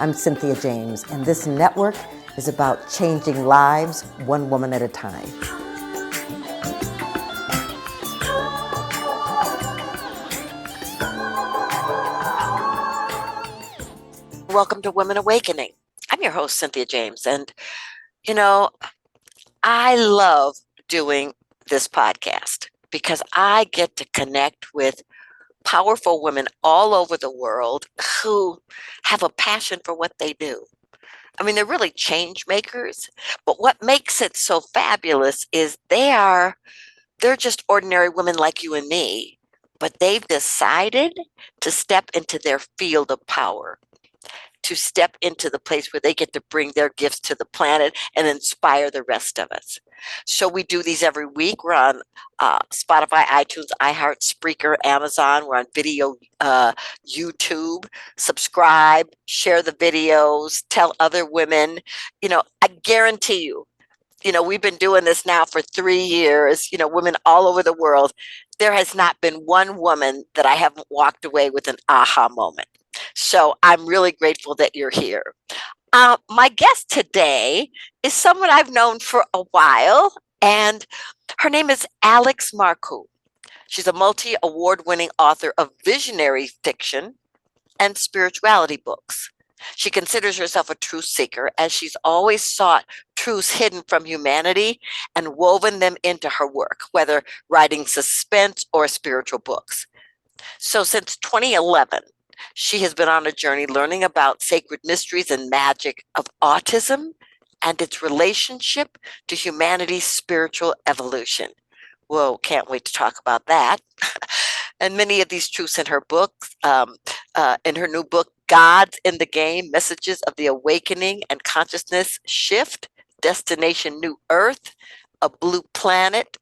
I'm Cynthia James, and this network is about changing lives one woman at a time. Welcome to Women Awakening. I'm your host, Cynthia James, and I love doing this podcast because I get to connect with powerful women all over the world who have a passion for what they do. I mean, they're really change makers, but what makes it so fabulous is they're just ordinary women like you and me, but they've decided to step into their field of power, to step into the place where they get to bring their gifts to the planet and inspire the rest of us. So we do these every week. We're on Spotify, iTunes, iHeart, Spreaker, Amazon. We're on video, YouTube. Subscribe, share the videos, tell other women. I guarantee you, we've been doing this now for 3 years, women all over the world. There has not been one woman that I haven't walked away with an aha moment. So I'm really grateful that you're here. My guest today is someone I've known for a while, and her name is Alex Marcoux. She's a multi-award-winning author of visionary fiction and spirituality books. She considers herself a truth seeker, as she's always sought truths hidden from humanity and woven them into her work, whether writing suspense or spiritual books. So since 2011, she has been on a journey learning about sacred mysteries and magic of autism and its relationship to humanity's spiritual evolution. Whoa, can't wait to talk about that. And many of these truths in her books, in her new book, Gods in the Game, Messages of the Awakening and Consciousness Shift, Destination New Earth, a blueprint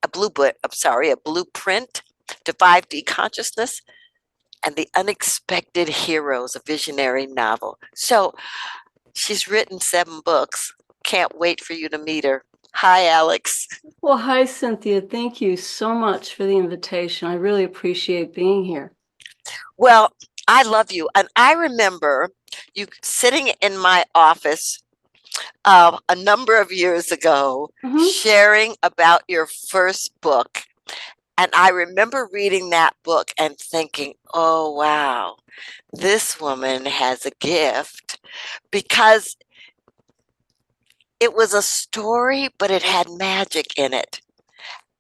to 5D consciousness, and The Unexpected Heroes, a visionary novel. So she's written 7 books. Can't wait for you to meet her. Hi, Alex. Well, hi, Cynthia. Thank you so much for the invitation. I really appreciate being here. Well, I love you. And I remember you sitting in my office a number of years ago, sharing about your first book. And I remember reading that book and thinking, oh, wow, this woman has a gift, because it was a story, but it had magic in it.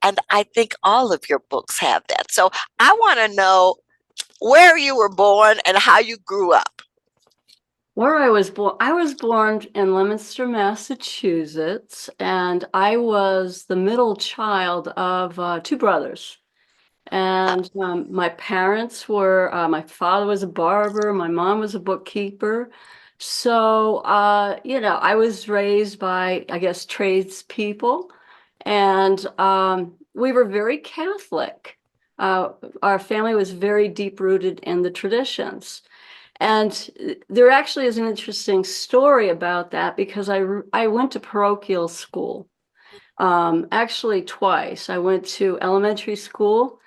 And I think all of your books have that. So I want to know where you were born and how you grew up. Where I was born in Leominster, Massachusetts, and I was the middle child of 2 brothers. And my parents were, my father was a barber, my mom was a bookkeeper. So, I was raised by, I guess, tradespeople, and we were very Catholic. Our family was very deep-rooted in the traditions. And there actually is an interesting story about that, because I went to parochial school, actually twice. I went to elementary school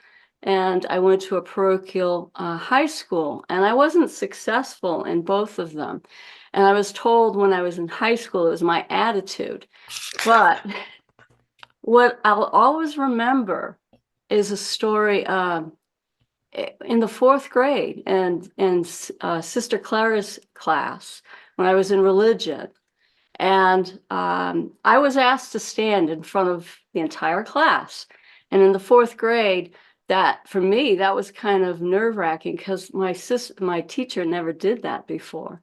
and I went to a parochial high school, and I wasn't successful in both of them. And I was told when I was in high school it was my attitude. But what I'll always remember is a story in the 4th grade and in Sister Clara's class when I was in religion. And I was asked to stand in front of the entire class. And in the 4th grade, that for me, that was kind of nerve-wracking, because my teacher never did that before.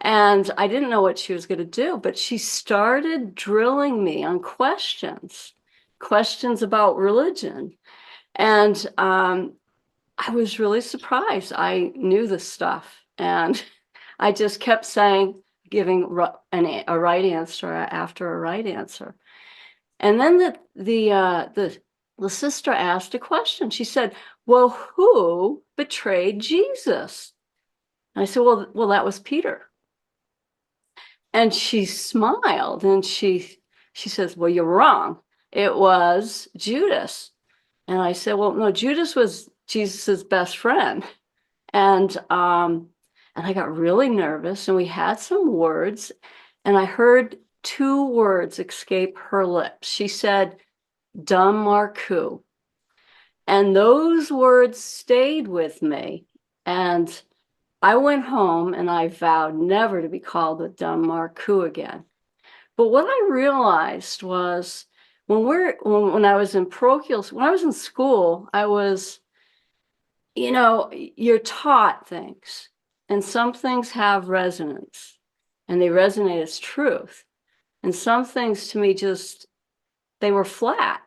And I didn't know what she was going to do, but she started drilling me on questions about religion. And I was really surprised. I knew this stuff, and I just kept saying, giving a right answer after a right answer. And then the sister asked a question. She said, well, who betrayed Jesus? And I said, well, that was Peter. And she smiled, and she says, well, you're wrong. It was Judas. And I said, well, no, Judas was Jesus's best friend. And And I got really nervous, and we had some words, and I heard two words escape her lips. She said, "Dumb Marcoux." And those words stayed with me. And I went home and I vowed never to be called a dumb Marcoux again. But what I realized was when I was in parochial, when I was in school, I was, you're taught things, and some things have resonance and they resonate as truth. And some things to me they were flat.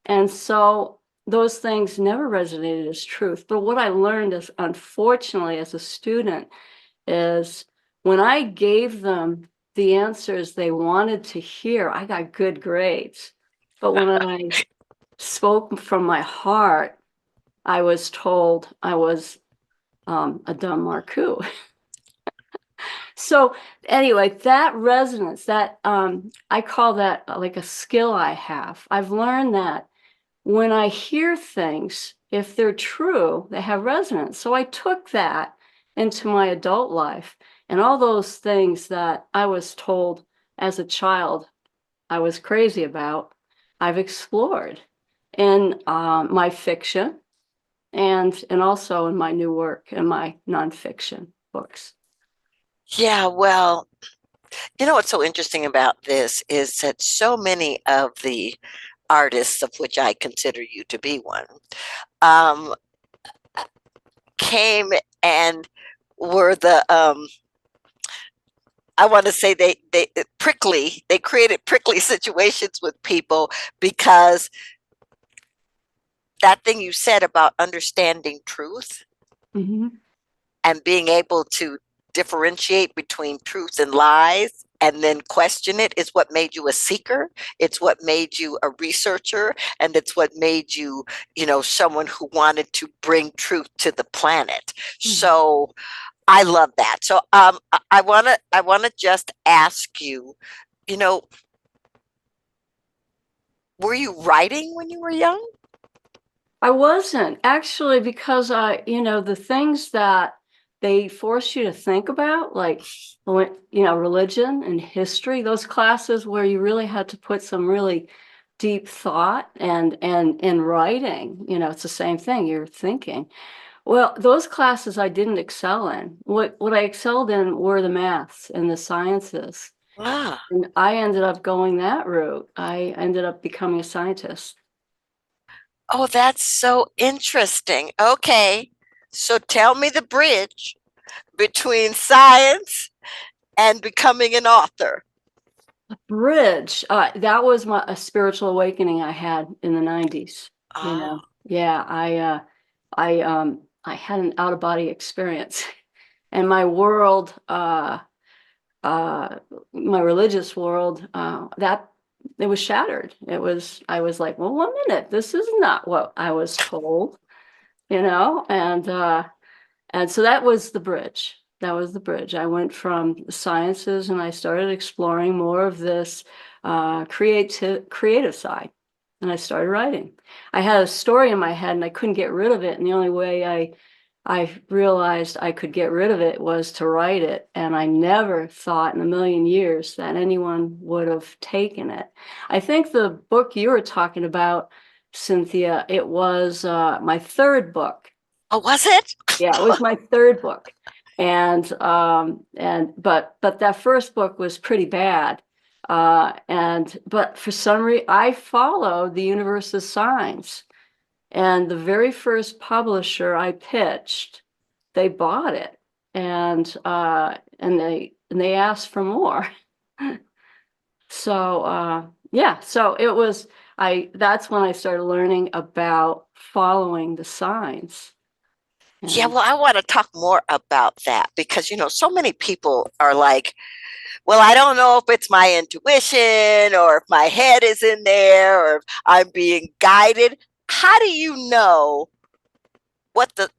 And so those things never resonated as truth. But what I learned is, unfortunately, as a student, is when I gave them the answers they wanted to hear, I got good grades. But when I spoke from my heart, I was told I was a dumb Marcoux. So anyway, that resonance, that I call that like a skill I have. I've learned that when I hear things, if they're true, they have resonance. So I took that into my adult life, and all those things that I was told as a child I was crazy about, I've explored in my fiction and also in my new work and my nonfiction books. Yeah, well, what's so interesting about this is that so many of the artists, of which I consider you to be one, um, came and were I want to say they created prickly situations with people because that thing you said about understanding truth Mm-hmm. and being able to differentiate between truth and lies and then question it is what made you a seeker. It's what made you a researcher, and it's what made you, someone who wanted to bring truth to the planet. Mm-hmm. So I love that. So I wanna just ask you, you know, were you writing when you were young? I wasn't actually, because the things that they force you to think about, like, religion and history, those classes where you really had to put some really deep thought and writing, it's the same thing, you're thinking. Well, those classes I didn't excel in. What I excelled in were the maths and the sciences. Ah, And I ended up going that route. I ended up becoming a scientist. oh, that's so interesting. Okay, so tell me the bridge between science and becoming an author. Bridge. That was a spiritual awakening I had in the 90s. Oh, Yeah, I had an out of body experience, and my world, my religious world, that it was shattered. I was like, well, 1 minute, this is not what I was told, and so that was the bridge. That was the bridge. I went from the sciences and I started exploring more of this creative side. And I started writing. I had a story in my head and I couldn't get rid of it. And the only way I realized I could get rid of it was to write it. And I never thought in a million years that anyone would have taken it. I think the book you were talking about, Cynthia, it was my third book. oh, was it? Yeah, it was my third book. But that first book was pretty bad. But for some reason I followed the universe's signs. And the very first publisher I pitched, they bought it. And they asked for more. So yeah, so it was that's when I started learning about following the signs. Yeah, And well, I want to talk more about that because, so many people are like, well, I don't know if it's my intuition or if my head is in there or if I'm being guided. How do you know what to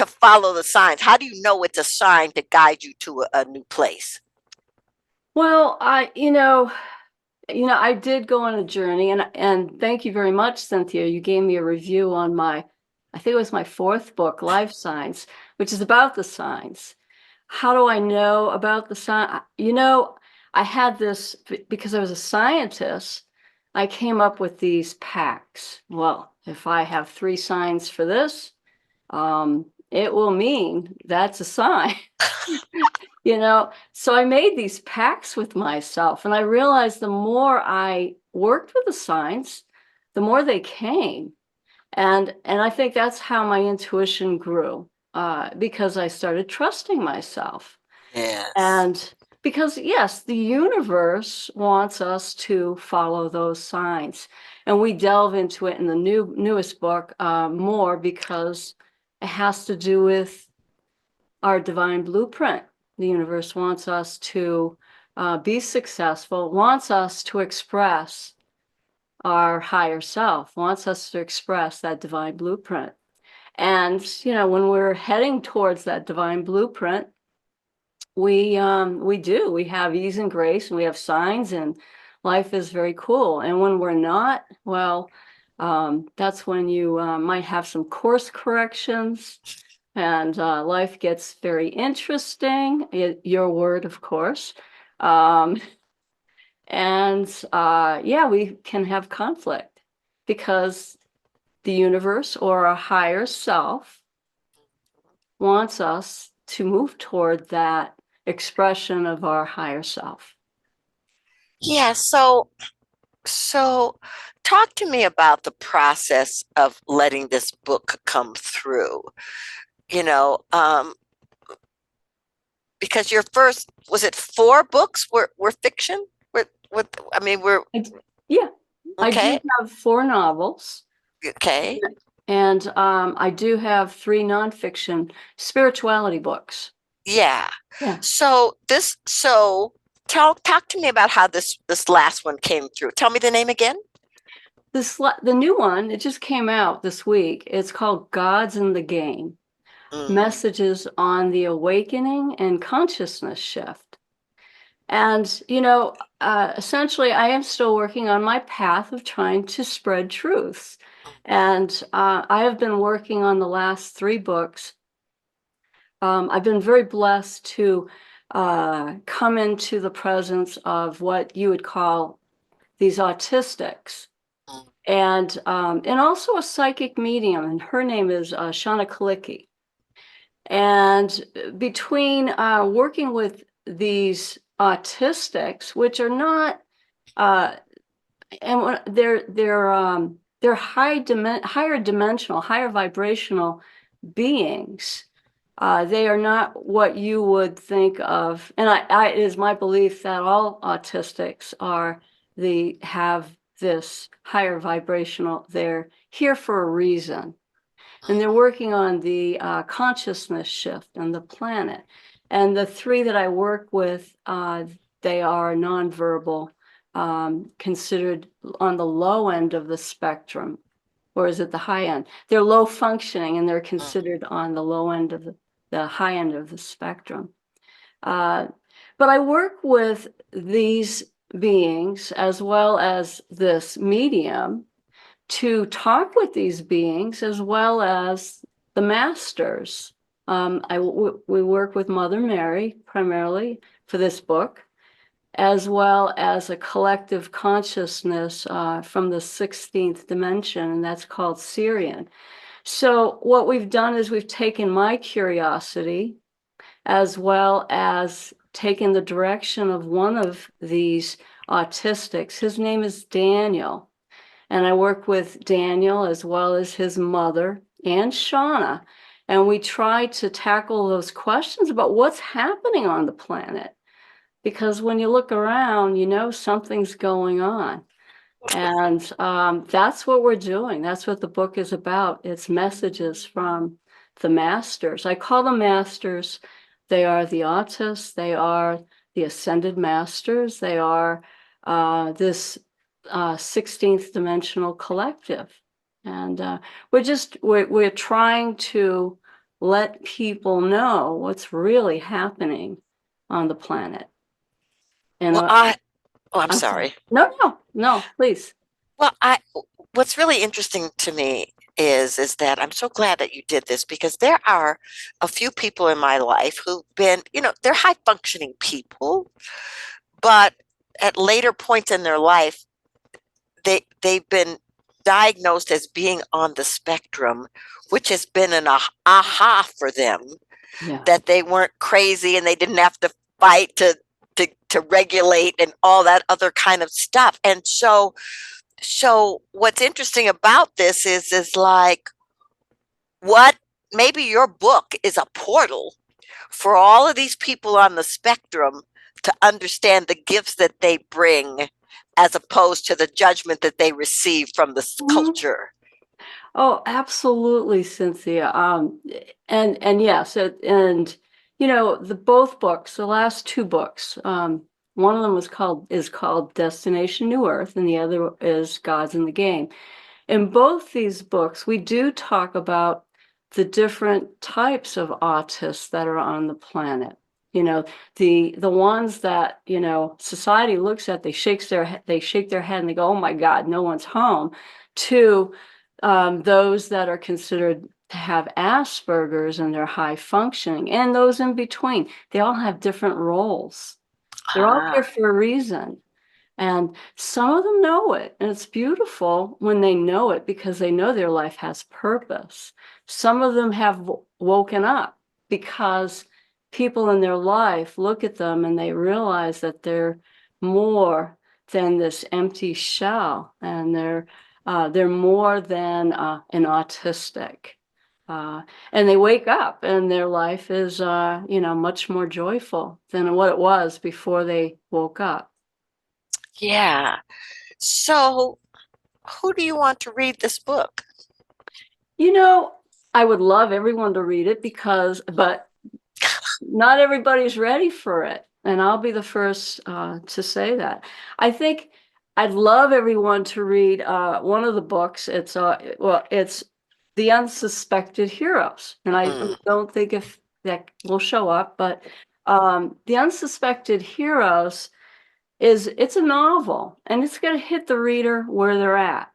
follow the signs? How do you know it's a sign to guide you to a new place? well, I did go on a journey, and thank you very much, Cynthia. You gave me a review on I think it was my fourth book, Life Signs, which is about the signs. how do I know about the sign? You know, I had this because I was a scientist. I came up with these packs. Well, if I have 3 signs for this, it will mean that's a sign. You know, so I made these pacts with myself, and I realized the more I worked with the signs, the more they came. And I think that's how my intuition grew, because I started trusting myself. Yes. And because, yes, the universe wants us to follow those signs. And we delve into it in the newest book more because it has to do with our divine blueprint. The universe wants us to be successful, wants us to express our higher self, wants us to express that divine blueprint. And, you know, when we're heading towards that divine blueprint, we have ease and grace, and we have signs, and life is very cool. And when we're not, well, that's when you might have some course corrections, and life gets very interesting. Your word, of course. Um, and yeah, we can have conflict because the universe or a higher self wants us to move toward that expression of our higher self. Yeah. So talk to me about the process of letting this book come through, you know, because your first, was it 4 books were fiction? I mean, Yeah, I do okay, have 4 novels, okay. and I do have 3 nonfiction spirituality books. Yeah. Yeah. So talk to me about how this last one came through. Tell me the name again. The new one, it just came out this week. It's called Gods in the Game: Mm, Messages on the Awakening and Consciousness Shift. And, you know, essentially, I am still working on my path of trying to spread truths. And I have been working on the last 3 books. I've been very blessed to come into the presence of what you would call these autistics, mm, and also a psychic medium, and her name is Shauna Kalicki. And between working with these autistics, which are not, uh, and they're higher dimensional, higher vibrational beings. They are not what you would think of, and it is my belief that all autistics have this higher vibrational. They're here for a reason, and they're working on the consciousness shift and the planet. And the 3 that I work with, they are nonverbal, considered on the low end of the spectrum, or is it the high end? They're low functioning, and they're mm. considered on the low end of the high end of the spectrum. But I work with these beings as well as this medium to talk with these beings as well as the masters. We work with Mother Mary primarily for this book, as well as a collective consciousness from the 16th dimension, and that's called Syrian. So what we've done is we've taken my curiosity as well as taken the direction of one of these autistics. His name is Daniel. And I work with Daniel as well as his mother and Shauna. And we try to tackle those questions about what's happening on the planet. Because when you look around, you know something's going on. And that's what we're doing. That's what the book is about. It's messages from the masters. I call them masters. They are the autists. They are the ascended masters. They are this 16th dimensional collective. And we're trying to let people know what's really happening on the planet. And Well, I'm I'm sorry. sorry. No, please. Well, what's really interesting to me is that I'm so glad that you did this, because there are a few people in my life who've been, they're high functioning people, but at later points in their life, they've been diagnosed as being on the spectrum, which has been an aha for them, Yeah. that they weren't crazy and they didn't have to fight to regulate and all that other kind of stuff. And so what's interesting about this is like, what maybe your book is a portal for all of these people on the spectrum to understand the gifts that they bring, as opposed to the judgment that they receive from the culture. Oh, absolutely, Cynthia. And yes, and both books, the last two books, one of them is called Destination New Earth, and the other is God's in the Game. In both these books, we do talk about the different types of autists that are on the planet. The ones that, society looks at, they shake their head and they go, "Oh my God, no one's home," to those that are considered to have Asperger's and they're high functioning, and those in between. They all have different roles. They're all here for a reason. And some of them know it, and it's beautiful when they know it, because they know their life has purpose. Some of them have woken up because people in their life look at them and they realize that they're more than this empty shell, and they're more than an autistic. And they wake up and their life is, much more joyful than what it was before they woke up. Yeah. So, who do you want to read this book? I would love everyone to read it, but not everybody's ready for it. And I'll be the first to say that. I think I'd love everyone to read one of the books. It's The Unsuspected Heroes. And I don't think if that will show up, but The Unsuspected Heroes it's a novel, and it's going to hit the reader where they're at.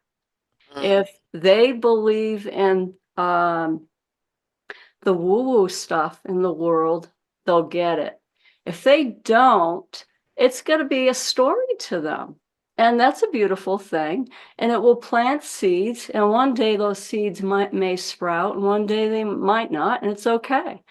If they believe in the woo-woo stuff in the world, they'll get it. If they don't, it's going to be a story to them. And that's a beautiful thing. And it will plant seeds. And one day those seeds may sprout, and one day they might not, and it's okay.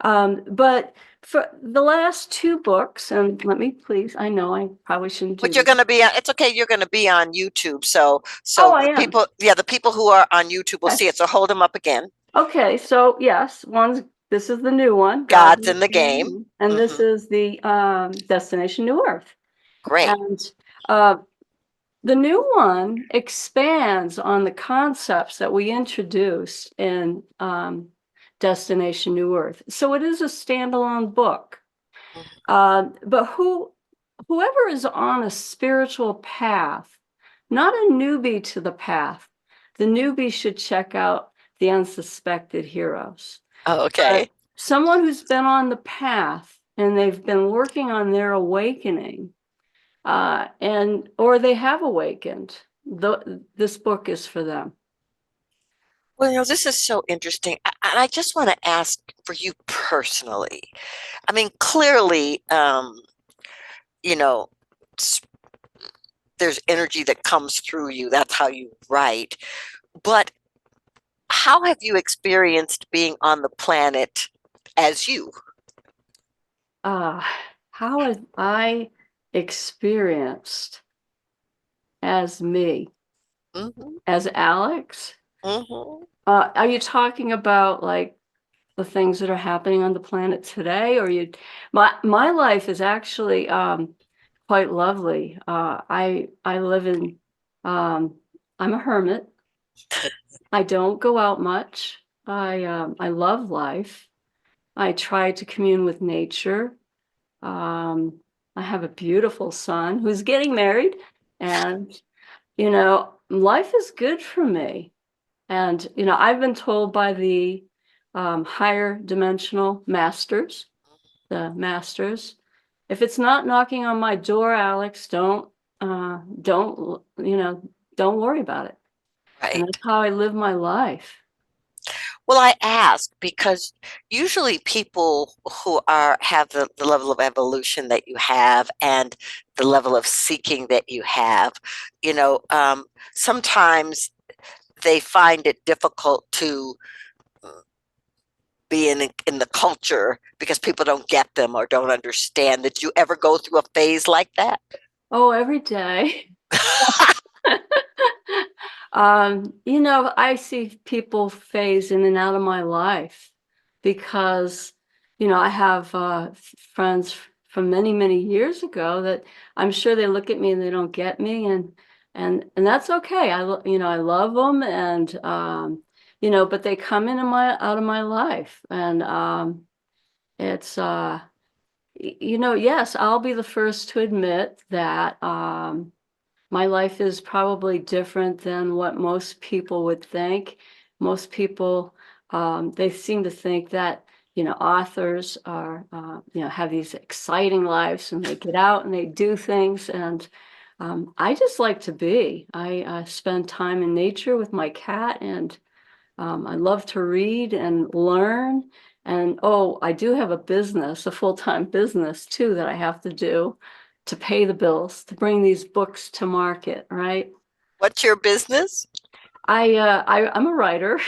But for the last two books, and let me please, I know I probably shouldn't do But you're this. going to be on, it's okay, you're going to be on YouTube. So I the am. people, the people who are on YouTube will see it. So hold them up again. Okay, so yes, this is the new one, God's in the Game. and this is the Destination New Earth. Great. And the new one expands on the concepts that we introduced in Destination New Earth. So it is a standalone book. But whoever is on a spiritual path, not a newbie to the path, the newbie should check out The Unsuspected Heroes. Oh, okay. Someone who's been on the path and they've been working on their awakening, or they have awakened, this book is for them. Well, this is so interesting. I just want to ask for you personally. I mean, clearly, there's energy that comes through you. That's how you write. But how have you experienced being on the planet as you? How have I experienced as me, as Alex? Are you talking about like the things that are happening on the planet today, or my life is actually quite lovely. I live in I'm a hermit. I don't go out much. I love life. I try to commune with nature. I have a beautiful son who's getting married, and life is good for me. And I've been told by the higher dimensional masters, if it's not knocking on my door, Alex, don't worry about it. And Right. that's how I live my life. Well, I ask because usually people who have the level of evolution that you have and the level of seeking that you have, sometimes they find it difficult to be in the culture because people don't get them or don't understand. Did you ever go through a phase like that? Oh, every day. I see people phase in and out of my life because, I have friends from many, many years ago that I'm sure they look at me and they don't get me, and that's okay. I love them, and but they come in and out of my life, and it's yes, I'll be the first to admit that. My life is probably different than what most people would think. Most people, they seem to think that, authors are, have these exciting lives and they get out and they do things. And I just like to be. I spend time in nature with my cat, and I love to read and learn. And oh, I do have a business, a full-time business too, that I have to do to pay the bills, to bring these books to market, right? What's your business? I'm a writer.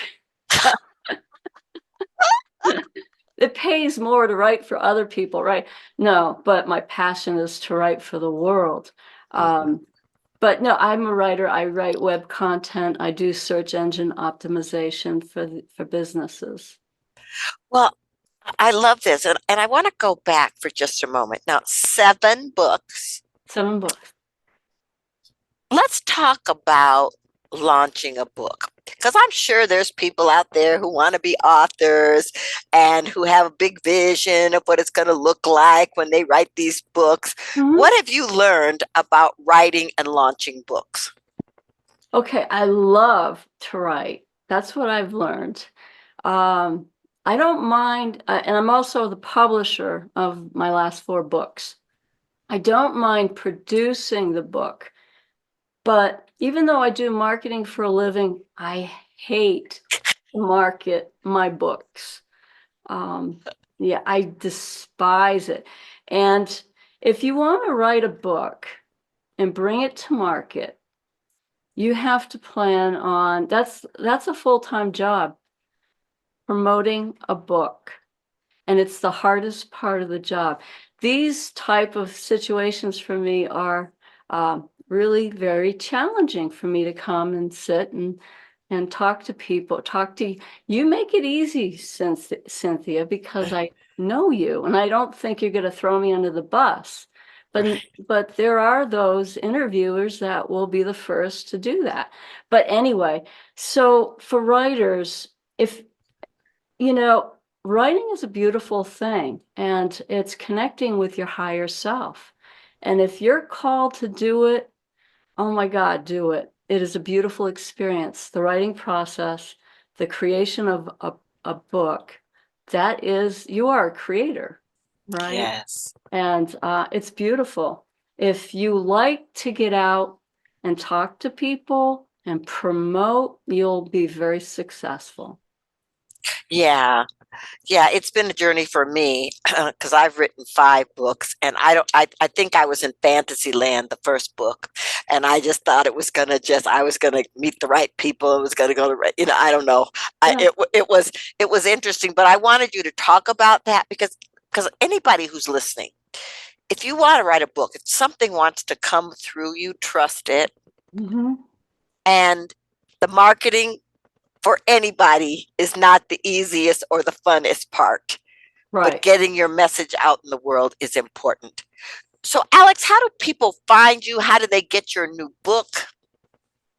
It pays more to write for other people, right? No, but my passion is to write for the world. Mhm. But no, I'm a writer. I write web content. I do search engine optimization for businesses. Well, I love this. And I want to go back for just a moment. Now, 7 books. 7 books. Let's talk about launching a book because I'm sure there's people out there who want to be authors and who have a big vision of what it's going to look like when they write these books. Mhm. What have you learned about writing and launching books? Okay, I love to write. That's what I've learned. Um, I don't mind, and I'm also the publisher of my last 4 books. I don't mind producing the book, but even though I do marketing for a living, I hate to market my books. Um, yeah, I despise it. And if you want to write a book and bring it to market, you have to plan on that's a full-time job, promoting a book. And it's the hardest part of the job. These type of situations for me are really very challenging for me to come and sit and talk to people. Talk to you. You make it easy, Cynthia, because I know you, and I don't think you're going to throw me under the bus. But Right. but there are those interviewers that will be the first to do that. But anyway, so for writers, if you know, writing is a beautiful thing, and it's connecting with your higher self. And if you're called to do it, oh my God, do it. It is a beautiful experience. The writing process, the creation of a book, you are a creator, right? Yes. And it's beautiful. If you like to get out and talk to people and promote, you'll be very successful. Yeah. Yeah, it's been a journey for me because I've written 5 books, and I think I was in fantasy land the first book, and I just thought I was gonna meet the right people. It was gonna go to, I don't know. Yeah. It was interesting, but I wanted you to talk about that because anybody who's listening, if you want to write a book, if something wants to come through you, trust it. Mhm. And the marketing for anybody is not the easiest or the funnest part, but Right. getting your message out in the world is important. So, Alex, how do people find you? How do they get your new book?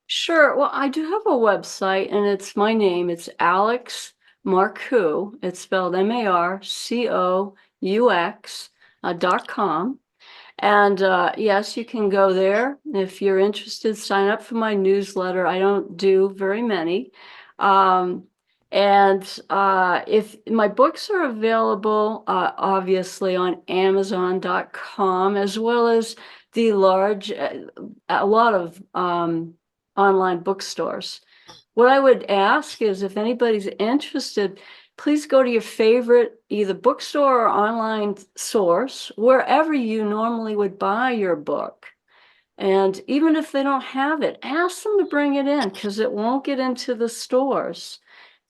Sure. Well, I do have a website, and it's my name. It's Alex Marcoux. It's spelled Marcous .com. And yes, you can go there if you're interested. Sign up for my newsletter. I don't do very many. Um, and if my books are available, obviously on Amazon.com, as well as a lot of online bookstores. what I would ask is if anybody's interested, please go to your favorite either bookstore or online source, wherever you normally would buy your book. And even if they don't have it, ask them to bring it in, because it won't get into the stores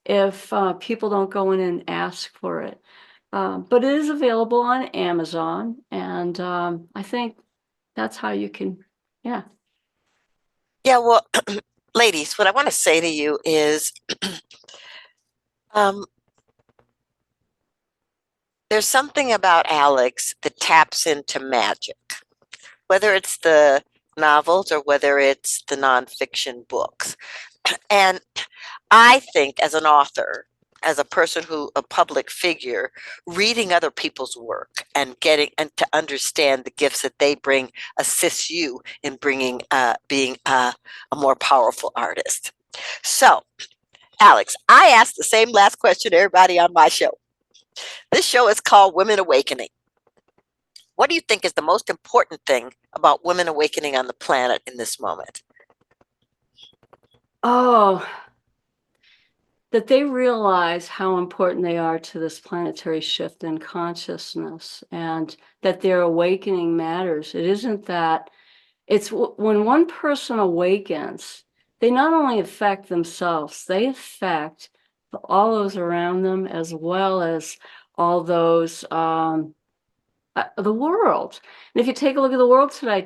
if people don't go in and ask for it. But it is available on Amazon, and I think that's how you can, yeah. Yeah, well, ladies, what I want to say to you is um, there's something about Alex that taps into magic, whether it's the novels or whether it's the nonfiction books. And I think as an author, as a person who, a public figure, reading other people's work and getting and to understand the gifts that they bring assists you in bringing being a more powerful artist. So, Alex, I asked the same last question to everybody on my show. This show is called Women Awakening. What do you think is the most important thing about women awakening on the planet in this moment? Oh, that they realize how important they are to this planetary shift in consciousness, and that their awakening matters. It isn't that it's when one person awakens, they not only affect themselves, they affect all those around them, as well as all those the world. And if you take a look at the world today,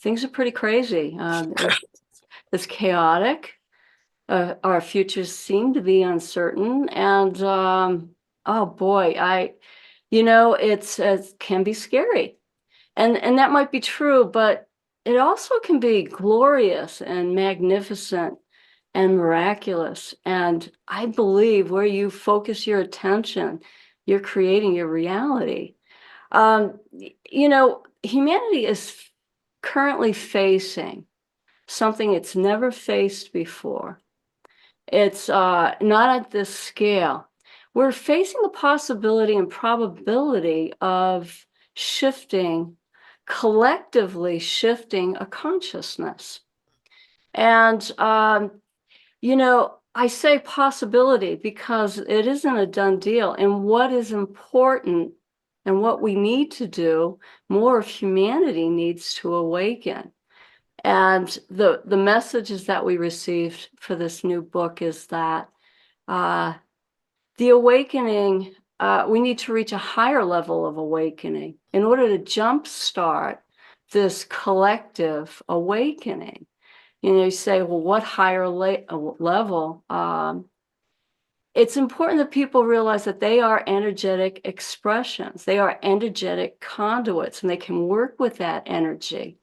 things are pretty crazy. It's chaotic. Our futures seem to be uncertain, and oh boy, it can be scary, and that might be true, but it also can be glorious and magnificent and miraculous. And I believe where you focus your attention, you're creating your reality. Humanity is currently facing something it's never faced before. It's not at this scale. We're facing the possibility and probability of collectively shifting a consciousness. And, I say possibility because it isn't a done deal. And what is important and what we need to do, more of humanity needs to awaken. And the messages that we received for this new book is that the awakening, we need to reach a higher level of awakening in order to jumpstart this collective awakening. You say, well, what higher level? It's important that people realize that they are energetic expressions. They are energetic conduits, and they can work with that energy.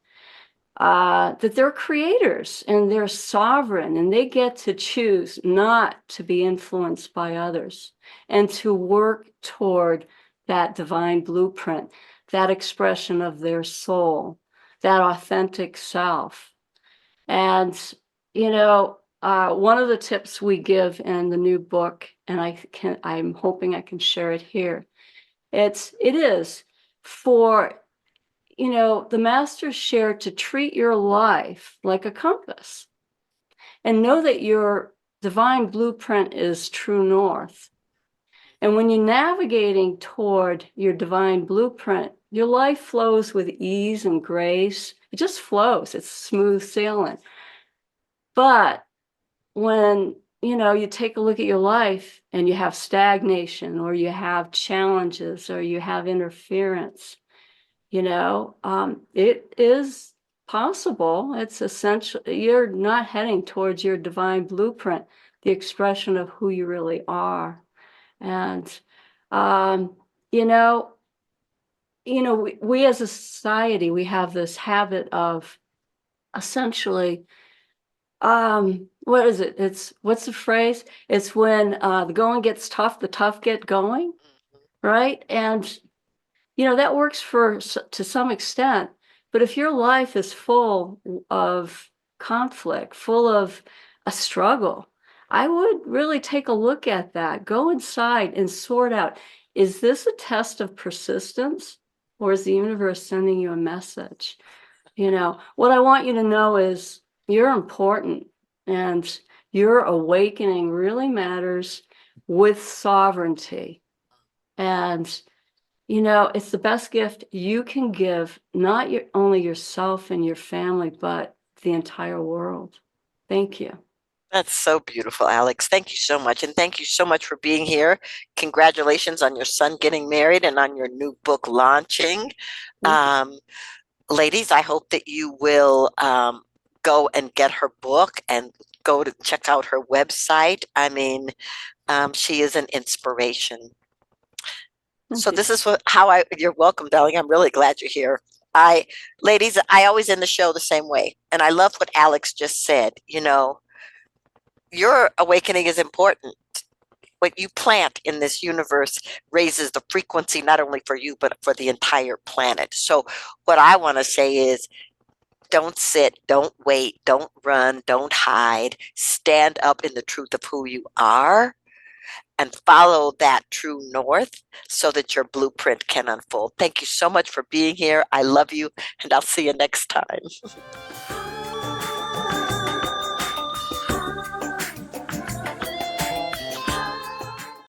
That they're creators and they're sovereign, and they get to choose not to be influenced by others and to work toward that divine blueprint, that expression of their soul, that authentic self. And, one of the tips we give in the new book, and I'm hoping I can share it here. It is for the masters share to treat your life like a compass and know that your divine blueprint is true north. And when you're navigating toward your divine blueprint, your life flows with ease and grace. It just flows. It's smooth sailing. But when you take a look at your life and you have stagnation, or you have challenges, or you have interference, it is possible. It's essential. You're not heading towards your divine blueprint, the expression of who you really are. And, we as a society, we have this habit of essentially, what is it? What's the phrase? It's when the going gets tough, the tough get going, right? And that works to some extent, but if your life is full of conflict, full of a struggle, I would really take a look at that. Go inside and sort out, is this a test of persistence, or is the universe sending you a message? What I want you to know is you're important. And your awakening really matters with sovereignty. And, it's the best gift you can give, not only yourself and your family, but the entire world. Thank you. That's so beautiful, Alex. Thank you so much. And thank you so much for being here. Congratulations on your son getting married and on your new book launching. Um, Ladies, I hope that you will go and get her book and go to check out her website. I mean, she is an inspiration. So Thank you. this is you're welcome, darling. I'm really glad you're here. Ladies, I always end the show the same way. And I love what Alex just said. Your awakening is important. What you plant in this universe raises the frequency not only for you, but for the entire planet. So what I want to say is don't sit, don't wait, don't run, don't hide. Stand up in the truth of who you are and follow that true north so that your blueprint can unfold. Thank you so much for being here. I love you, and I'll see you next time.